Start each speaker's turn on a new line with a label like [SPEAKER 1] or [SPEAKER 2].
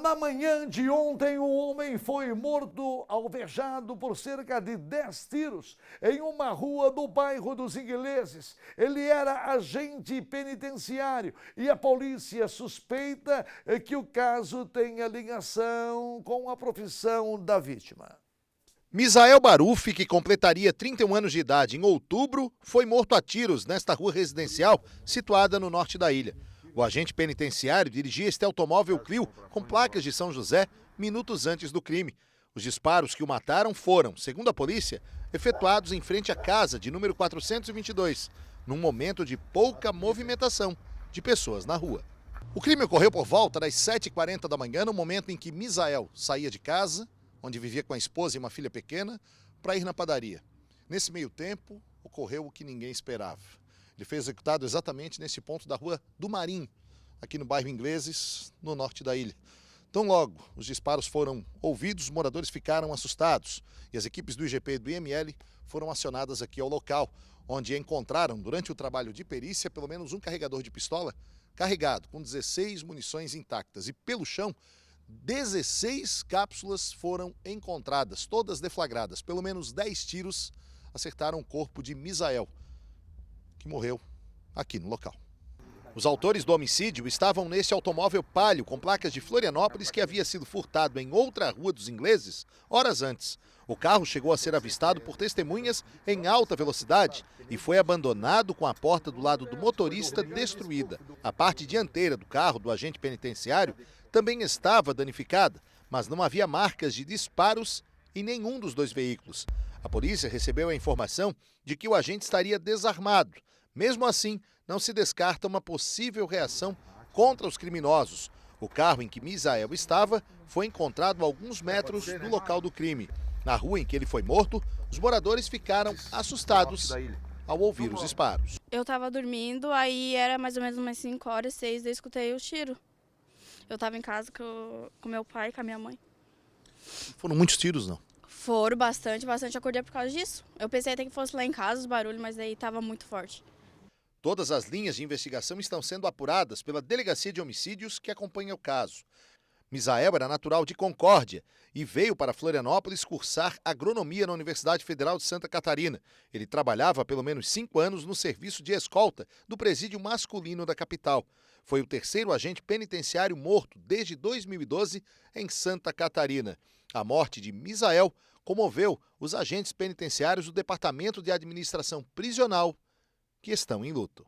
[SPEAKER 1] Na manhã de ontem, um homem foi morto alvejado por cerca de 10 tiros em uma rua do bairro dos Ingleses. Ele era agente penitenciário e a polícia suspeita que o caso tenha ligação com a profissão da vítima.
[SPEAKER 2] Misael Baruf, que completaria 31 anos de idade em outubro, foi morto a tiros nesta rua residencial situada no norte da ilha. O agente penitenciário dirigia este automóvel Clio com placas de São José minutos antes do crime. Os disparos que o mataram foram, segundo a polícia, efetuados em frente à casa de número 422, num momento de pouca movimentação de pessoas na rua. O crime ocorreu por volta das 7h40 da manhã, no momento em que Misael saía de casa, onde vivia com a esposa e uma filha pequena, para ir na padaria. Nesse meio tempo, ocorreu o que ninguém esperava. Ele foi executado exatamente nesse ponto da Rua do Marim, aqui no bairro Ingleses, no norte da ilha. Tão logo os disparos foram ouvidos, os moradores ficaram assustados e as equipes do IGP e do IML foram acionadas aqui ao local, onde encontraram, durante o trabalho de perícia, pelo menos um carregador de pistola carregado com 16 munições intactas e pelo chão 16 cápsulas foram encontradas, todas deflagradas. Pelo menos 10 tiros acertaram o corpo de Misael, que morreu aqui no local. Os autores do homicídio estavam nesse automóvel Palio com placas de Florianópolis que havia sido furtado em outra rua dos Ingleses horas antes. O carro chegou a ser avistado por testemunhas em alta velocidade e foi abandonado com a porta do lado do motorista destruída. A parte dianteira do carro do agente penitenciário também estava danificada, mas não havia marcas de disparos em nenhum dos dois veículos. A polícia recebeu a informação de que o agente estaria desarmado. Mesmo assim, não se descarta uma possível reação contra os criminosos. O carro em que Misael estava foi encontrado a alguns metros do local do crime. Na rua em que ele foi morto, os moradores ficaram assustados ao ouvir os disparos.
[SPEAKER 3] Eu estava dormindo, aí era mais ou menos umas 5h, 6, eu escutei o tiro. Eu estava em casa com meu pai e com a minha mãe.
[SPEAKER 2] Foram muitos tiros, não?
[SPEAKER 3] Foram bastante, acordei por causa disso. Eu pensei até que fosse lá em casa os barulhos, mas aí estava muito forte.
[SPEAKER 2] Todas as linhas de investigação estão sendo apuradas pela Delegacia de Homicídios que acompanha o caso. Misael era natural de Concórdia e veio para Florianópolis cursar agronomia na Universidade Federal de Santa Catarina. Ele trabalhava há pelo menos 5 anos no serviço de escolta do presídio masculino da capital. Foi o terceiro agente penitenciário morto desde 2012 em Santa Catarina. A morte de Misael comoveu os agentes penitenciários do Departamento de Administração Prisional, que estão em luto.